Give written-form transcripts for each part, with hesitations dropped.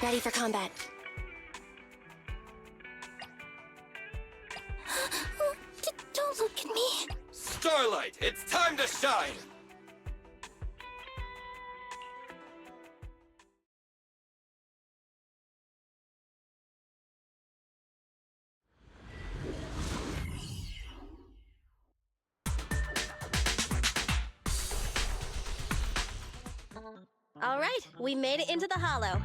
Ready for combat. Don't look at me. Starlight, it's time to shine! All right, we made it into the hollow.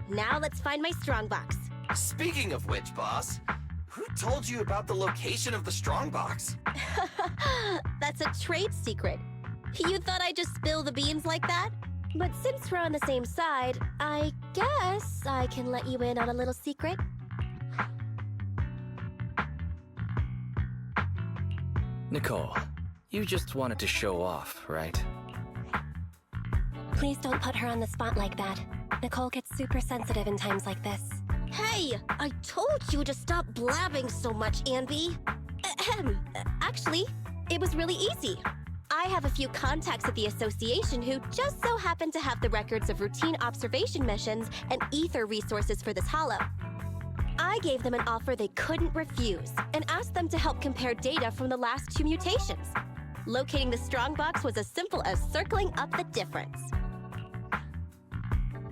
Now let's find my strongbox. Speaking of which, boss, who told you about the location of the strongbox? That's a trade secret. You thought I'd just spill the beans like that? But since we're on the same side, I guess I can let you in on a little secret. Nicole, you just wanted to show off, right? Please don't put her on the spot like that. Nicole gets super sensitive in times like this. Hey, I told you to stop blabbing so much, Anby. Ahem. Actually, it was really easy. I have a few contacts at the association who just so happen to have the records of routine observation missions and ether resources for this hollow. I gave them an offer they couldn't refuse and asked them to help compare data from the last 2 mutations. Locating the strongbox was as simple as circling up the difference.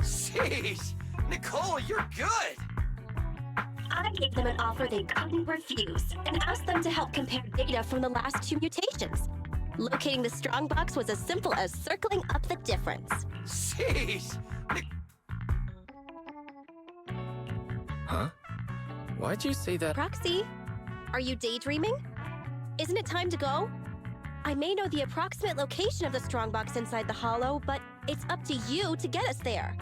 Sheesh! Nicole, you're good! I gave them an offer they couldn't refuse and asked them to help compare data from the last 2 mutations. Locating the strongbox was as simple as circling up the difference. Sheesh! Huh? Why'd you say that? Proxy, are you daydreaming? Isn't it time to go? I may know the approximate location of the strongbox inside the hollow, but it's up to you to get us there.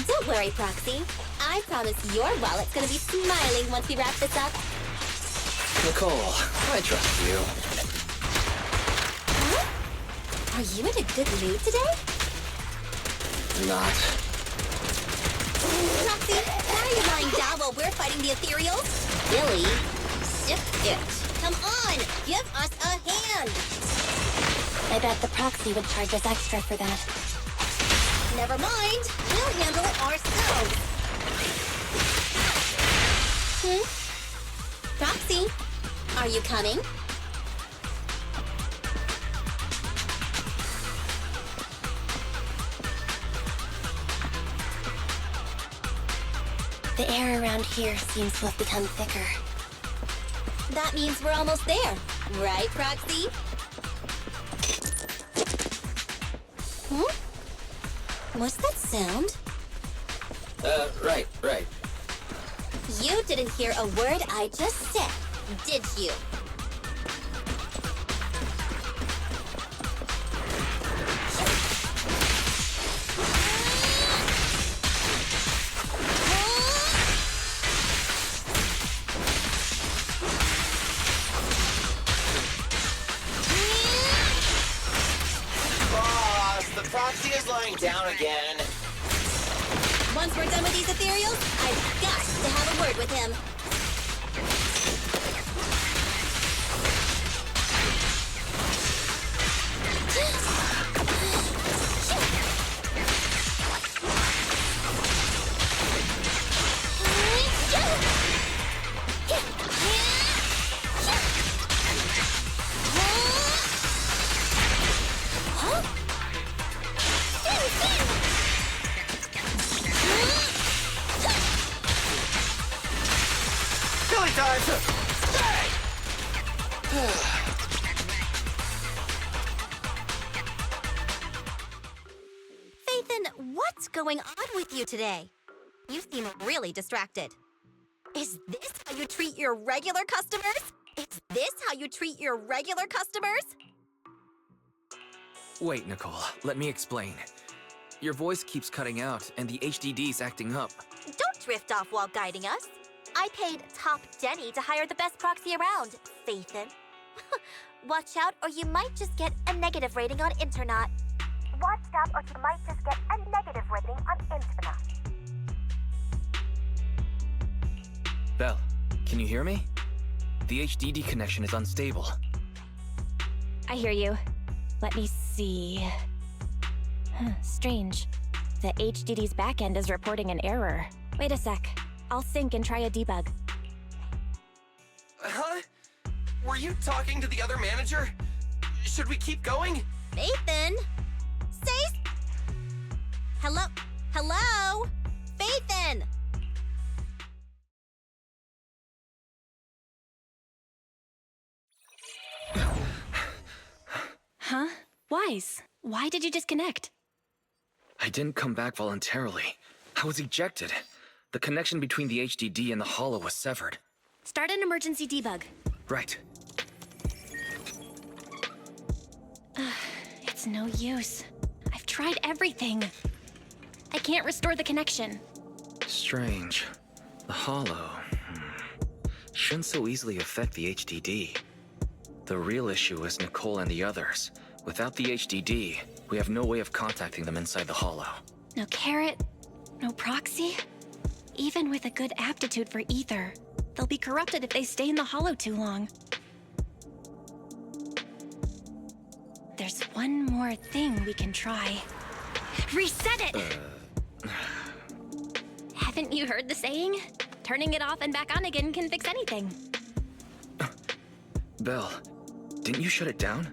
Don't worry, Proxy. I promise your wallet's gonna be smiling once we wrap this up. Nicole, I trust you. Huh? Are you in a good mood today? Not. Proxy, why are you lying down while we're fighting the ethereals? Billy, zip it. Come on, give us a hand. I bet the Proxy would charge us extra for that. Never mind, we'll handle it ourselves. Proxy, are you coming? The air around here seems to have become thicker. That means we're almost there, right, Proxy? What's that sound? Right. You didn't hear a word I just said, did you? Proxy is lying down again. Once we're done with these ethereals, I've got to have a word with him. Fathan, what's going on with you today? You seem really distracted. Is this how you treat your regular customers? Is this how you treat your regular customers? Wait, Nicole, let me explain. Your voice keeps cutting out, and the HDD's acting up. Don't drift off while guiding us. I paid Top Denny to hire the best proxy around, Fathan. Watch out, or you might just get a negative rating on Internet. Watch out, or you might just get a negative rating on Internet. Belle, can you hear me? the HDD connection is unstable. I hear you. Let me see. Strange. The HDD's backend is reporting an error. Wait a sec. I'll sync and try a debug. Huh? Were you talking to the other manager? Should we keep going? Faithin? Say... Hello? Hello? Faithin! Huh? Wise, why did you disconnect? I didn't come back voluntarily. I was ejected. The connection between the HDD and the Hollow was severed. Start an emergency debug. Right. It's no use. I've tried everything. I can't restore the connection. Strange. The Hollow... shouldn't so easily affect the HDD. The real issue is Nicole and the others. Without the HDD, we have no way of contacting them inside the Hollow. No carrot, no proxy. Even with a good aptitude for ether, they'll be corrupted if they stay in the Hollow too long. There's one more thing we can try. Reset it! Haven't you heard the saying? Turning it off and back on again can fix anything. Belle, didn't you shut it down?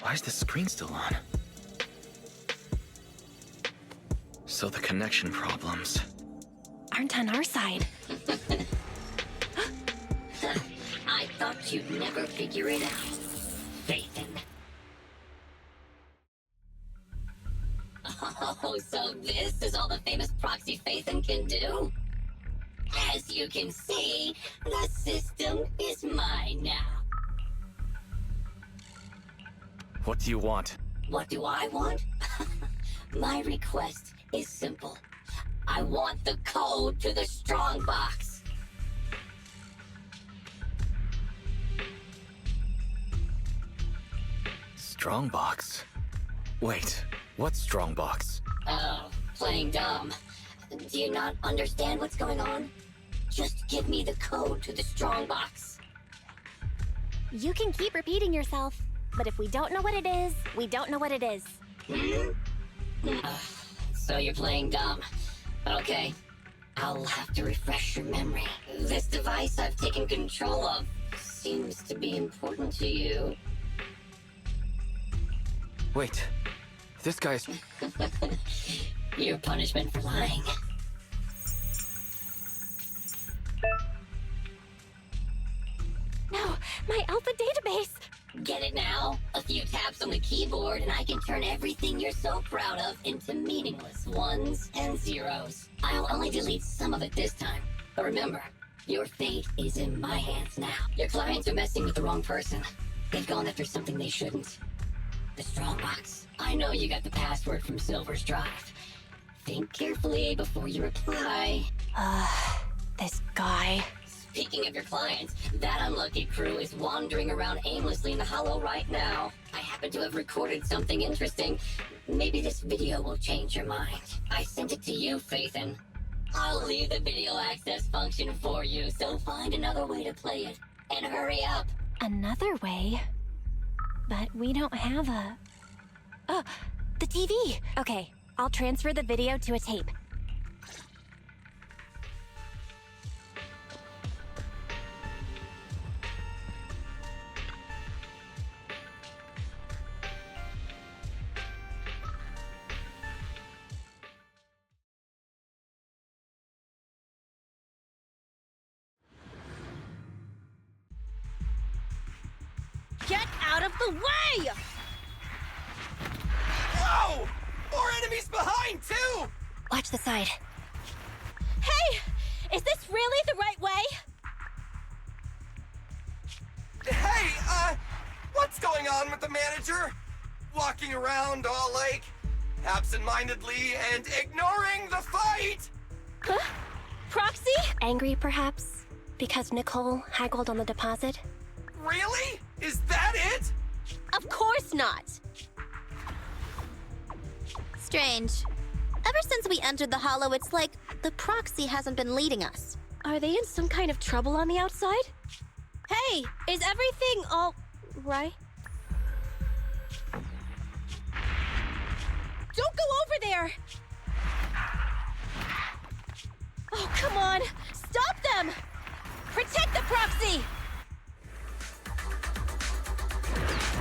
Why is the screen still on? So the connection problems aren't on our side. I thought you'd never figure it out, Faithin. Oh, so this is all the famous proxy Faithin can do? As you can see, the system is mine now. What do you want? What do I want? My request is simple. I want the code to the strongbox. Strongbox? Wait, what strongbox? Oh, playing dumb. Do you not understand what's going on? Just give me the code to the strongbox. You can keep repeating yourself, but if we don't know what it is, we don't know what it is. So you're playing dumb. Okay, I'll have to refresh your memory. This device I've taken control of seems to be important to you. Wait, this guy's... Your punishment for lying. No, my alpha database! Get it now? A few taps on the keyboard and I can turn everything you're so proud of into meaningless ones and zeros. I'll only delete some of it this time. But remember, your fate is in my hands now. Your clients are messing with the wrong person. They've gone after something they shouldn't. The strongbox. I know you got the password from Silver's drive. Think carefully before you reply. This guy. Speaking of your clients, that unlucky crew is wandering around aimlessly in the Hollow right now. I happen to have recorded something interesting. Maybe this video will change your mind. I sent it to you, Faithin. I'll leave the video access function for you, so find another way to play it. And hurry up. Another way? But we don't have a... Oh, the TV! Okay, I'll transfer the video to a tape. Get out of the way! Whoa! More enemies behind, too! Watch the side. Hey! Is this really the right way? Hey, what's going on with the manager? Walking around all like, absent-mindedly and ignoring the fight! Huh? Proxy? Angry, perhaps? Because Nicole haggled on the deposit? Really? Is that it? Of course not! Strange. Ever since we entered the Hollow, it's like the proxy hasn't been leading us. Are they in some kind of trouble on the outside? Hey, is everything all right? Don't go over there! Oh, come on! Stop them! Protect the proxy!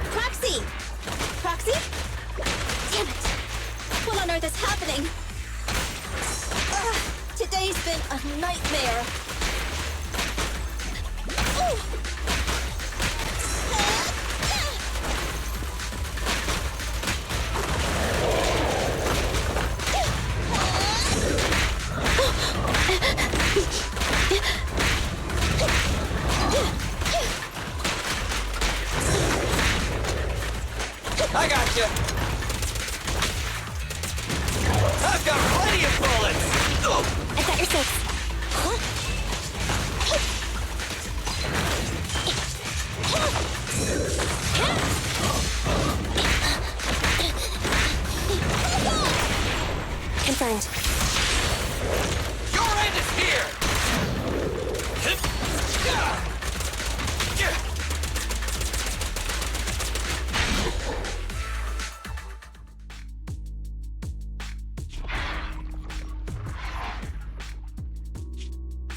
Proxy! Proxy? Damn it! What on earth is happening? Today's been a nightmare. Oh! I got you. I've got plenty of bullets. Oh. I got your six. Confirmed. Your end is here.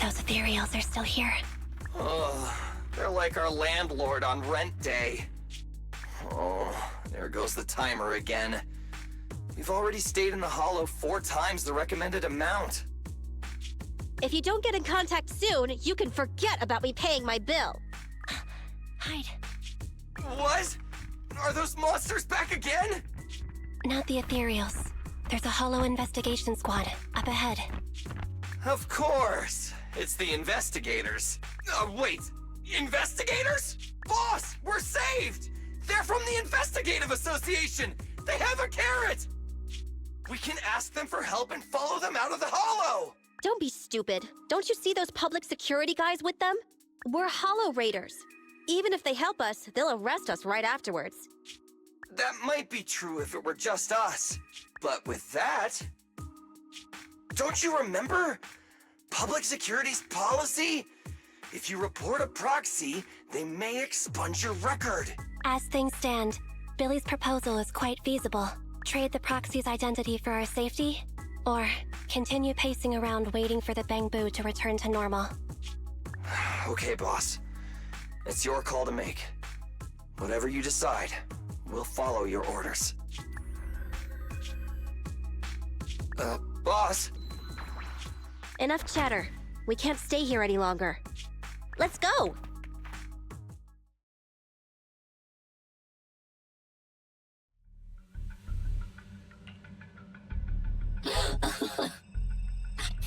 Those ethereals are still here. Oh, they're like our landlord on rent day. Oh, there goes the timer again. We've already stayed in the hollow 4 times the recommended amount. If you don't get in contact soon, you can forget about me paying my bill. Hide. What? Are those monsters back again? Not the ethereals. There's a hollow investigation squad up ahead. Of course. It's the investigators. Wait. Investigators? Boss, we're saved! They're from the Investigative Association! They have a carrot! We can ask them for help and follow them out of the hollow! Don't be stupid. Don't you see those public security guys with them? We're hollow raiders. Even if they help us, they'll arrest us right afterwards. That might be true if it were just us. But with that... Don't you remember? Public security's policy? If you report a proxy, they may expunge your record. As things stand, Billy's proposal is quite feasible. Trade the proxy's identity for our safety, or continue pacing around waiting for the Bangbu to return to normal. Okay, boss. It's your call to make. Whatever you decide, we'll follow your orders. Boss? Enough chatter. We can't stay here any longer. Let's go!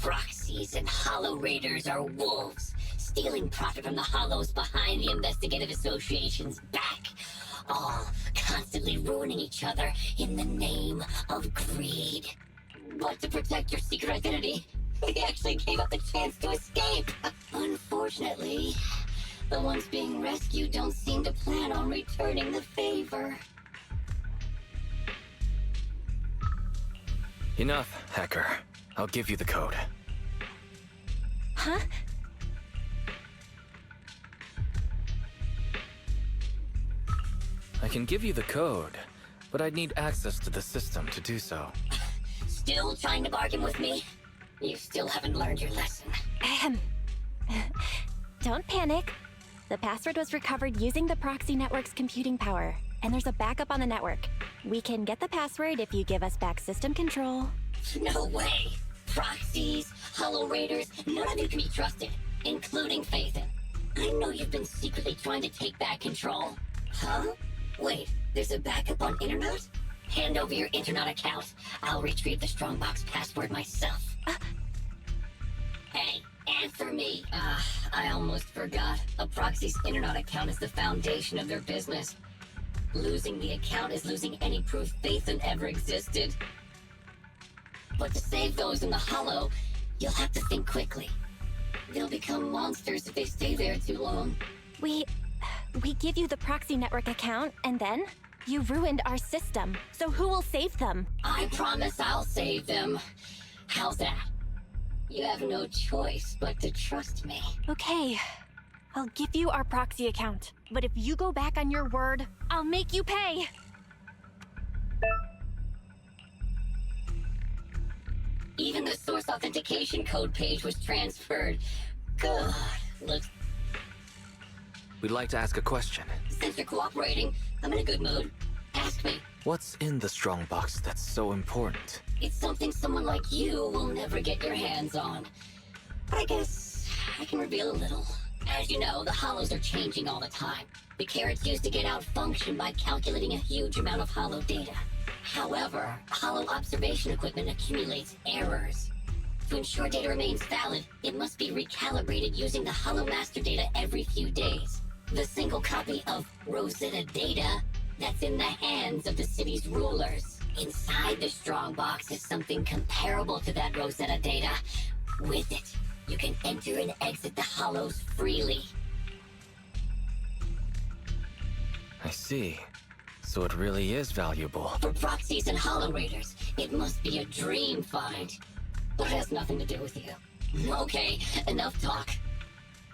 Proxies and Hollow Raiders are wolves, stealing profit from the Hollows behind the Investigative Association's back, all constantly ruining each other in the name of greed. But to protect your secret identity, we actually gave up the chance to escape. Unfortunately, the ones being rescued don't seem to plan on returning the favor. Enough, hacker. I'll give you the code. Huh? I can give you the code, but I'd need access to the system to do so. Still trying to bargain with me? You still haven't learned your lesson. Ahem. Don't panic. The password was recovered using the proxy network's computing power, and there's a backup on the network. We can get the password if you give us back system control. No way! Proxies, Hollow Raiders, none of you can be trusted, including Phaethon. I know you've been secretly trying to take back control. Huh? Wait, there's a backup on Internet? Hand over your Internet account. I'll retrieve the Strongbox password myself. Hey, answer me! I almost forgot. A proxy's Internet account is the foundation of their business. Losing the account is losing any proof Phaethon ever existed. But to save those in the Hollow, you'll have to think quickly. They'll become monsters if they stay there too long. We give you the proxy network account, and then you ruined our system. So who will save them? I promise I'll save them. How's that? You have no choice but to trust me. Okay. I'll give you our proxy account, but if you go back on your word, I'll make you pay! Even the source authentication code page was transferred. God, looks... We'd like to ask a question. Since you're cooperating, I'm in a good mood. Ask me. What's in the strongbox that's so important? It's something someone like you will never get your hands on. But I guess I can reveal a little. As you know, the hollows are changing all the time. The carrots used to get outfunctioned by calculating a huge amount of hollow data. However, hollow observation equipment accumulates errors. To ensure data remains valid, it must be recalibrated using the hollow master data every few days. The single copy of Rosetta data that's in the hands of the city's rulers. Inside the strongbox is something comparable to that Rosetta data. With it, you can enter and exit the hollows freely. I see. So it really is valuable. For proxies and hollow raiders, it must be a dream find. But it has nothing to do with you. Okay, enough talk.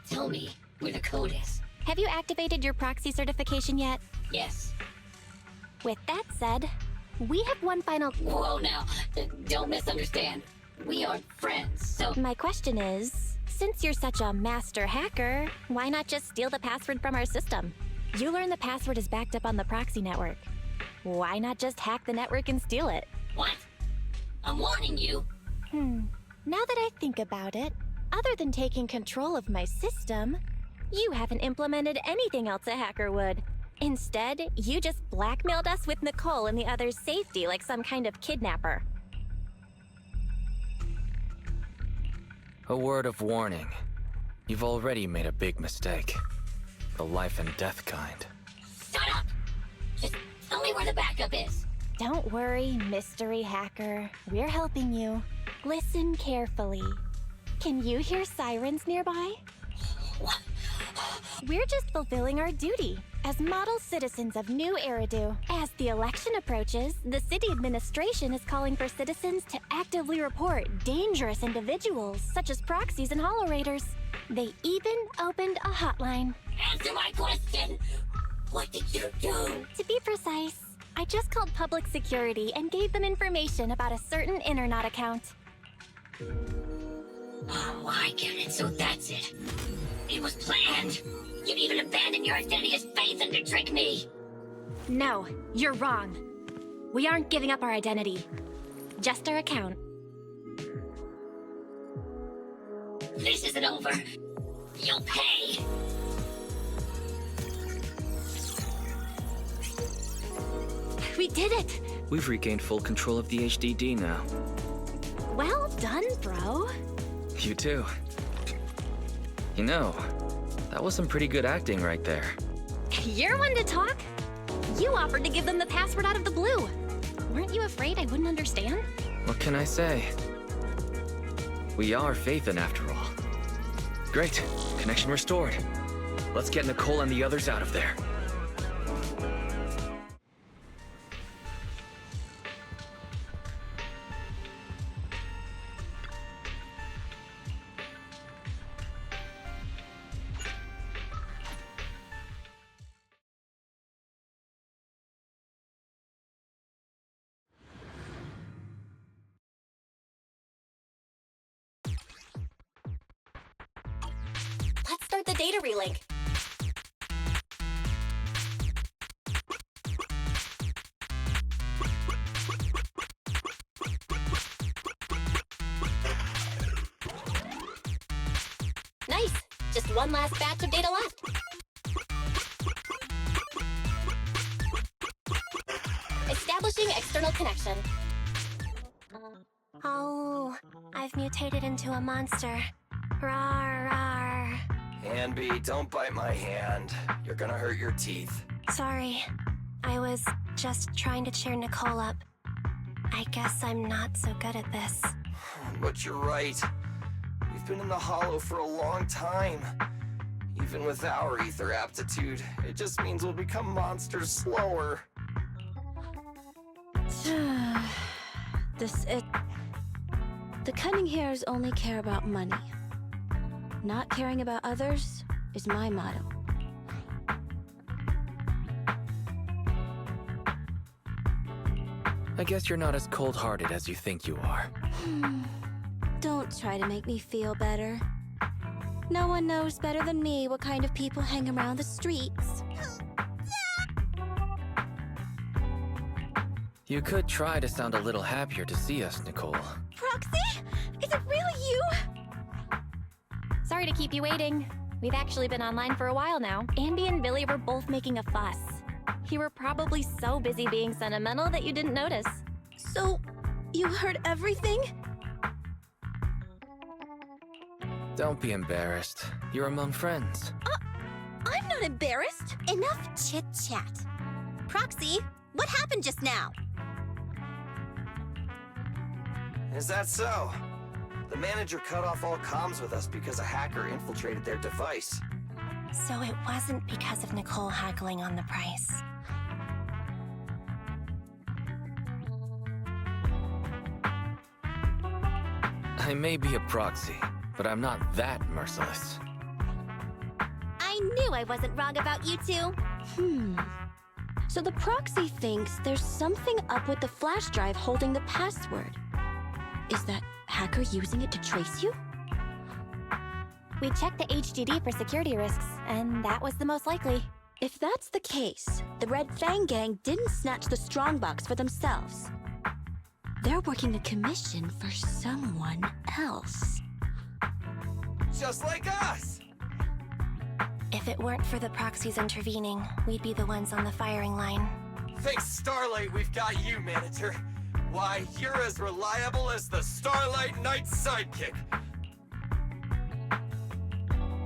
Tell me where the code is. Have you activated your proxy certification yet? Yes. With that said, we have one final... Whoa now, don't misunderstand. We aren't friends, so... My question is, since you're such a master hacker, why not just steal the password from our system? You learn the password is backed up on the proxy network. Why not just hack the network and steal it? What? I'm warning you. Now that I think about it, other than taking control of my system, you haven't implemented anything else a hacker would. Instead, you just blackmailed us with Nicole and the others' safety like some kind of kidnapper. A word of warning. You've already made a big mistake. The life and death kind. Shut up! Just tell me where the backup is. Don't worry, mystery hacker. We're helping you. Listen carefully. Can you hear sirens nearby? What? We're just fulfilling our duty as model citizens of New Eridu. As the election approaches, the city administration is calling for citizens to actively report dangerous individuals such as proxies and hollow raiders. They even opened a hotline. Answer my question! What did you do? To be precise, I just called public security and gave them information about a certain Internet account. Oh, I get it, so that's it. It was planned. You'd even abandon your identity as Phaethon to trick me. No, you're wrong. We aren't giving up our identity. Just our account. This isn't over. You'll pay. We did it! We've regained full control of the HDD now. Well done, bro. You too. You know, that was some pretty good acting right there. You're one to talk. You offered to give them the password out of the blue. Weren't you afraid I wouldn't understand? What can I say? We are Phaethon after all. Great, connection restored. Let's get Nicole and the others out of there. Let's start the data relink. Nice! Just one last batch of data left. Establishing external connection. Oh, I've mutated into a monster. Rawr, rawr. Anby, don't bite my hand. You're gonna hurt your teeth. Sorry. I was just trying to cheer Nicole up. I guess I'm not so good at this. But you're right. We've been in the Hollow for a long time. Even with our ether aptitude, it just means we'll become monsters slower. The Cunning Hairs only care about money. Not caring about others is my motto. I guess you're not as cold-hearted as you think you are. Don't try to make me feel better. No one knows better than me what kind of people hang around the streets. You could try to sound a little happier to see us, Nicole. Proxy? Is it really you? Sorry to keep you waiting. We've actually been online for a while now. Andy and Billy were both making a fuss. You were probably so busy being sentimental that you didn't notice. So, you heard everything? Don't be embarrassed. You're among friends. I'm not embarrassed. Enough chit-chat. Proxy, what happened just now? Is that so? The manager cut off all comms with us because a hacker infiltrated their device. So it wasn't because of Nicole haggling on the price. I may be a proxy, but I'm not that merciless. I knew I wasn't wrong about you two. So the proxy thinks there's something up with the flash drive holding the password. Is that hacker using it to trace you? We checked the HDD for security risks, and that was the most likely. If that's the case, the Red Fang gang didn't snatch the strongbox for themselves. They're working a commission for someone else. Just like us! If it weren't for the proxies intervening, we'd be the ones on the firing line. Thanks Starlight, we've got you, manager. Why, you're as reliable as the Starlight Knight's sidekick.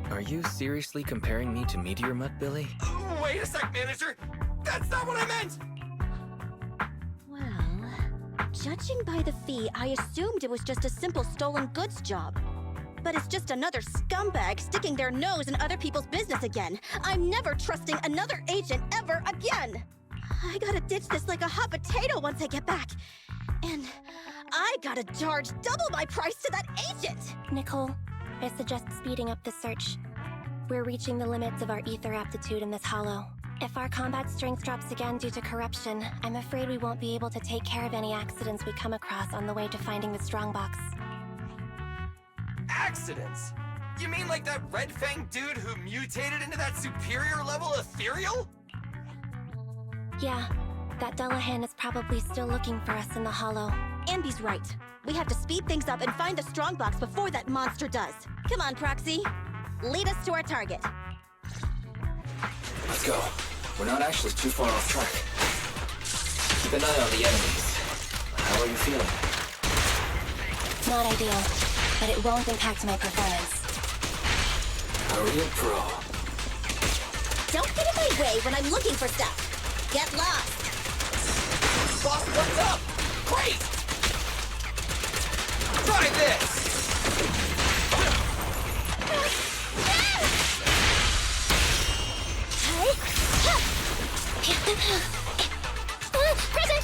Are you seriously comparing me to Meteor Mutt, Billy? Wait a sec, manager! That's not what I meant! Well, judging by the fee, I assumed it was just a simple stolen goods job. But it's just another scumbag sticking their nose in other people's business again. I'm never trusting another agent ever again. I gotta ditch this like a hot potato once I get back. And I gotta charge double my price to that agent! Nicole, I suggest speeding up the search. We're reaching the limits of our ether aptitude in this hollow. If our combat strength drops again due to corruption, I'm afraid we won't be able to take care of any accidents we come across on the way to finding the strongbox. Accidents? You mean like that Red Fang dude who mutated into that superior level ethereal? Yeah, that Dullahan is probably still looking for us in the hollow. Ambi's right. We have to speed things up and find the strongbox before that monster does. Come on, Proxy. Lead us to our target. Let's go. We're not actually too far off track. Keep an eye on the enemies. How are you feeling? Not ideal, but it won't impact my performance. A real pro. Don't get in my way when I'm looking for stuff. Get lost. Boss, what's up? Great! Try this! Present!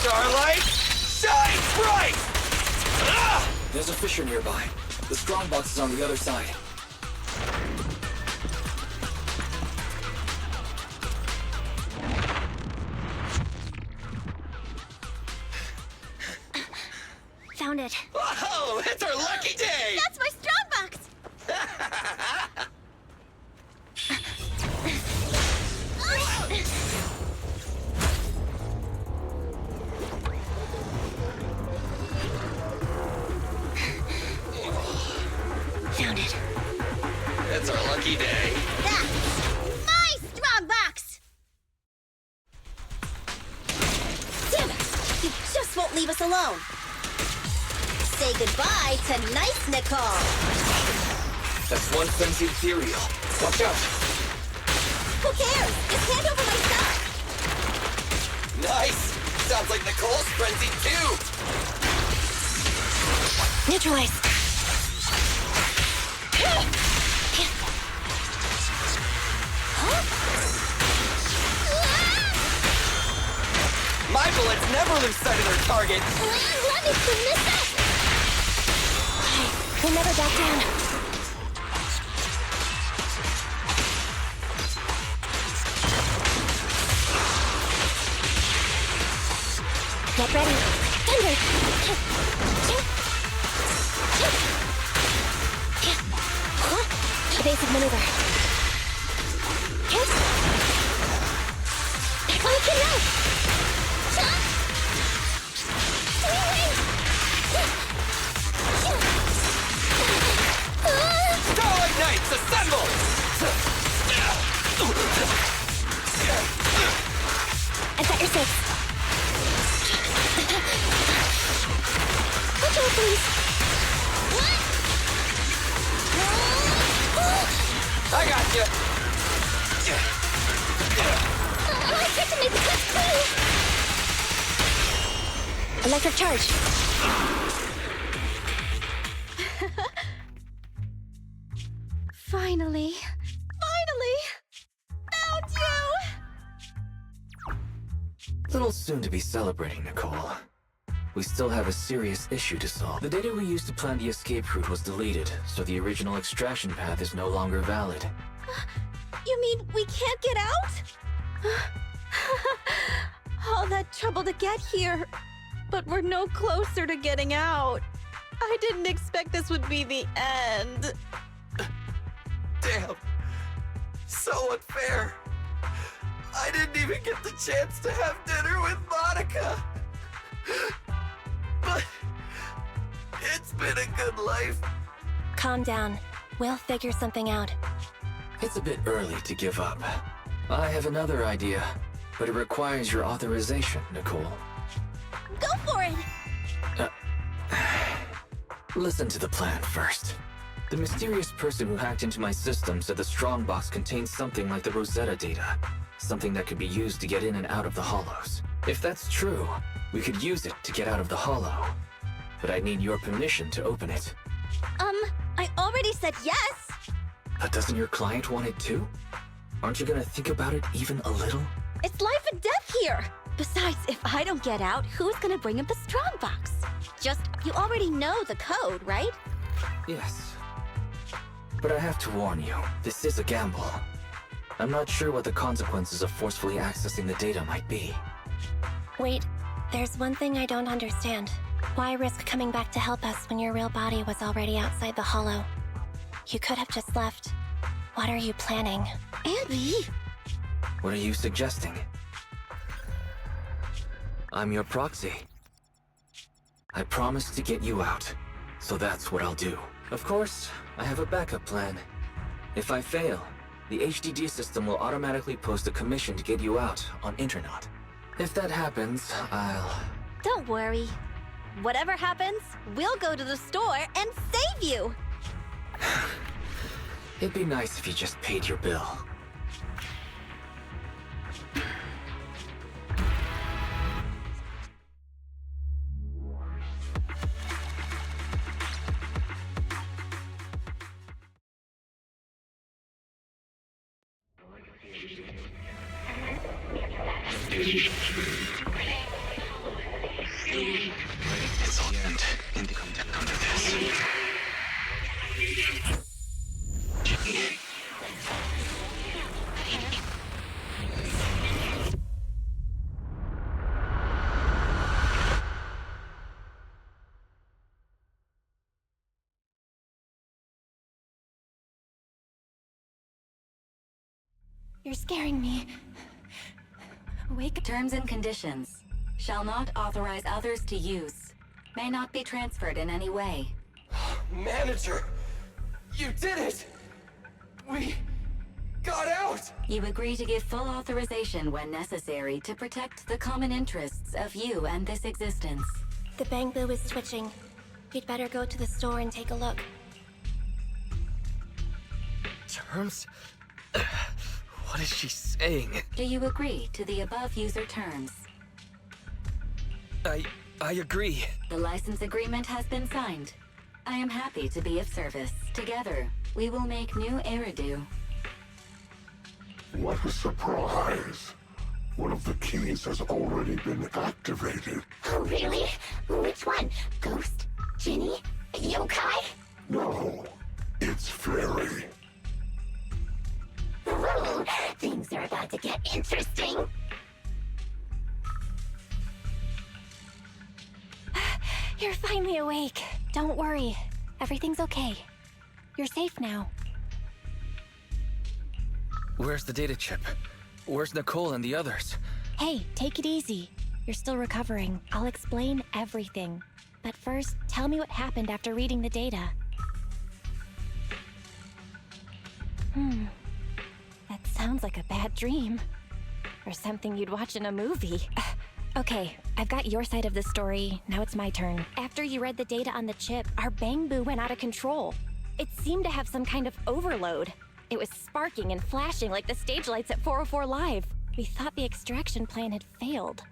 Starlight, shine bright! There's a fissure nearby. The strongbox is on the other side. Found it. Oh, it's our lucky day! That's my strongbox! This won't leave us alone. Say goodbye to nice Nicole. That's one frenzied ethereal. Watch out! Who cares? Just hand over my stuff. Nice! Sounds like Nicole's frenzied too! Neutralize. My bullets never lose sight of their target! Let me submit that! We'll never back down. Get ready. Thunder! Evasive maneuver. I can now! Starlight Knights, assemble! I've got your six. Watch out, please. I got you! I get to make the cuts clean. Electric charge. Finally. Found you! Little soon to be celebrating, Nicole. We still have a serious issue to solve. The data we used to plan the escape route was deleted, so the original extraction path is no longer valid. You mean we can't get out? All that trouble to get here, but we're no closer to getting out. I didn't expect this would be the end. Damn. So unfair. I didn't even get the chance to have dinner with Monica. But it's been a good life. Calm down. We'll figure something out. It's a bit early to give up. I have another idea, but it requires your authorization, Nicole. Go for it! Listen to the plan first. The mysterious person who hacked into my system said the strongbox contains something like the Rosetta data. Something that could be used to get in and out of the hollows. If that's true, we could use it to get out of the hollow. But I need your permission to open it. I already said yes! But doesn't your client want it too? Aren't you gonna think about it even a little? It's life and death here! Besides, if I don't get out, who's gonna bring up the strongbox? You already know the code, right? Yes. But I have to warn you, this is a gamble. I'm not sure what the consequences of forcefully accessing the data might be. Wait, there's one thing I don't understand. Why risk coming back to help us when your real body was already outside the hollow? You could have just left. What are you planning? Andy! What are you suggesting? I'm your proxy. I promised to get you out, so that's what I'll do. Of course, I have a backup plan. If I fail, the HDD system will automatically post a commission to get you out on Internet. If that happens, I'll... Don't worry. Whatever happens, we'll go to the store and save you! It'd be nice if you just paid your bill. It's all end. Come to this. You're scaring me. Wake up. Terms and conditions. Shall not authorize others to use. May not be transferred in any way. Manager! You did it! got out! You agree to give full authorization when necessary to protect the common interests of you and this existence. The Bangbu is switching. We'd better go to the store and take a look. Terms? What is she saying? Do you agree to the above user terms? I agree. The license agreement has been signed. I am happy to be of service. Together, we will make new Eridu. What a surprise! One of the keys has already been activated. Oh, really? Which one? Ghost? Genie? Yokai? No, it's Fairy. Ooh, things are about to get interesting. You're finally awake. Don't worry. Everything's okay. You're safe now. Where's the data chip? Where's Nicole and the others? Hey, take it easy. You're still recovering. I'll explain everything. But first, tell me what happened after reading the data. That sounds like a bad dream. Or something you'd watch in a movie. Okay, I've got your side of the story. Now it's my turn. After you read the data on the chip, our Bangbu went out of control. It seemed to have some kind of overload. It was sparking and flashing like the stage lights at 404 Live. We thought the extraction plan had failed.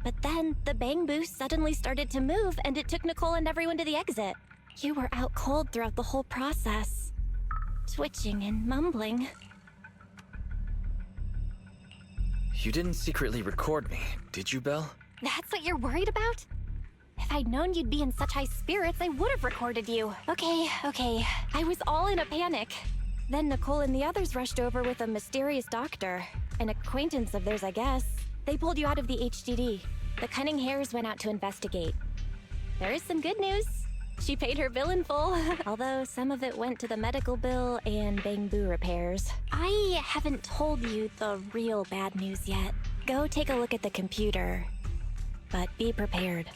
But then, the Bangbu suddenly started to move and it took Nicole and everyone to the exit. You were out cold throughout the whole process. Twitching and mumbling. You didn't secretly record me, did you, Belle? That's what you're worried about? If I'd known you'd be in such high spirits, I would have recorded you. Okay. I was all in a panic. Then Nicole and the others rushed over with a mysterious doctor. An acquaintance of theirs, I guess. They pulled you out of the HDD. The Cunning Hares went out to investigate. There is some good news. She paid her bill in full, although some of it went to the medical bill and Bangbu repairs. I haven't told you the real bad news yet. Go take a look at the computer, but be prepared.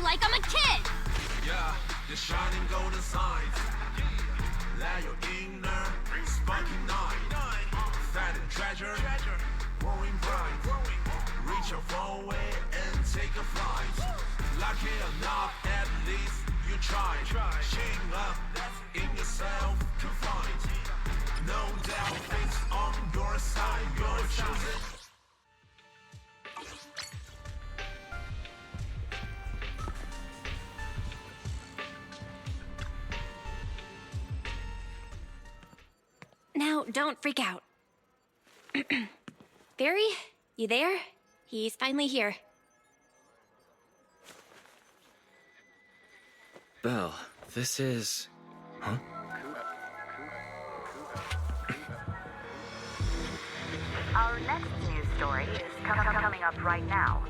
Like I'm a kid! Yeah, the shining golden signs. Let your inner sparking night. Fat and treasure, growing bright. Reach your phone away and take a flight. Lucky enough, at least you try. Shing up in yourself to find. No doubt, things on your side. You're choosing. Now, don't freak out. Barry, you there? He's finally here. Belle, this is... Huh? Our next news story is coming up right now.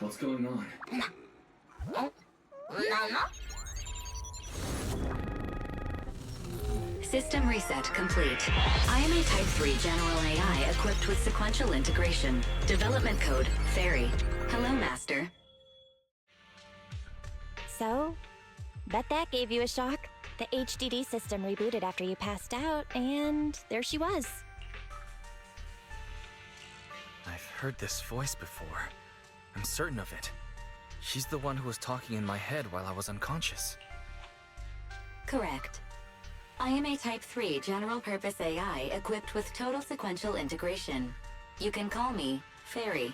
What's going on? System reset complete. I am a Type 3 General AI equipped with sequential integration. Development code, Fairy. Hello, Master. So, bet that gave you a shock. The HDD system rebooted after you passed out, and there she was. I've heard this voice before. I'm certain of it. She's the one who was talking in my head while I was unconscious. Correct. I am a Type 3 general-purpose AI equipped with total sequential integration. You can call me Fairy.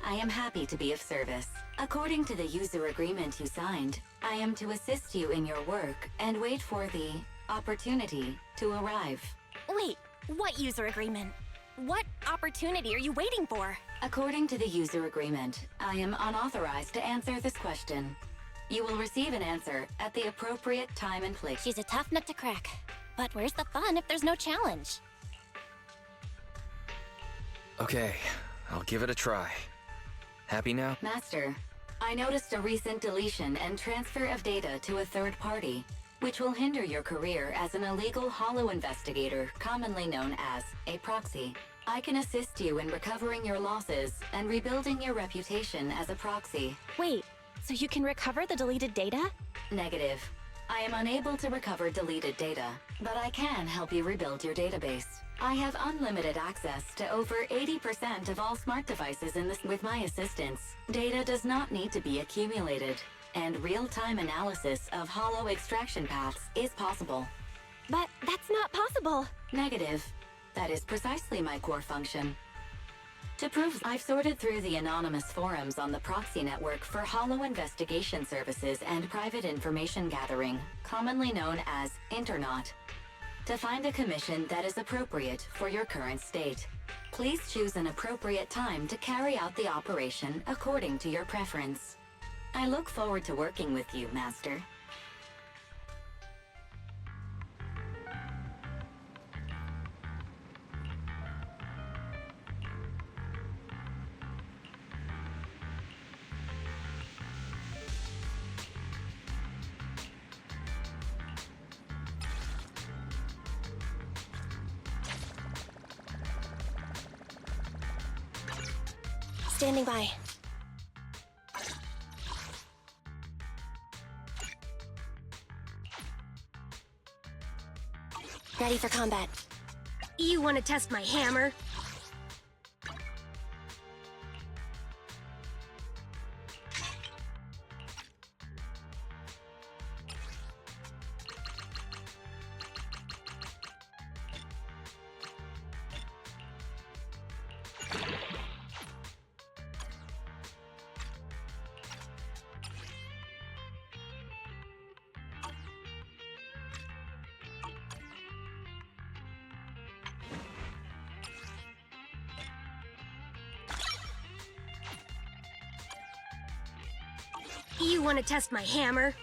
I am happy to be of service. According to the user agreement you signed, I am to assist you in your work and wait for the opportunity to arrive. Wait, what user agreement? What opportunity are you waiting for? According to the user agreement, I am unauthorized to answer this question. You will receive an answer at the appropriate time and place. She's a tough nut to crack. But where's the fun if there's no challenge? Okay, I'll give it a try. Happy now? Master, I noticed a recent deletion and transfer of data to a third party, which will hinder your career as an illegal hollow investigator, commonly known as a proxy. I can assist you in recovering your losses and rebuilding your reputation as a proxy. Wait, so you can recover the deleted data? Negative. I am unable to recover deleted data, but I can help you rebuild your database. I have unlimited access to over 80% of all smart devices in this. With my assistance, data does not need to be accumulated, and real-time analysis of hollow extraction paths is possible. But that's not possible. Negative. That is precisely my core function. To prove, I've sorted through the anonymous forums on the proxy network for hollow investigation services and private information gathering, commonly known as Internaut, to find a commission that is appropriate for your current state. Please choose an appropriate time to carry out the operation according to your preference. I look forward to working with you, Master. Standing by. Ready for combat. You want to test my hammer? You want to test my hammer?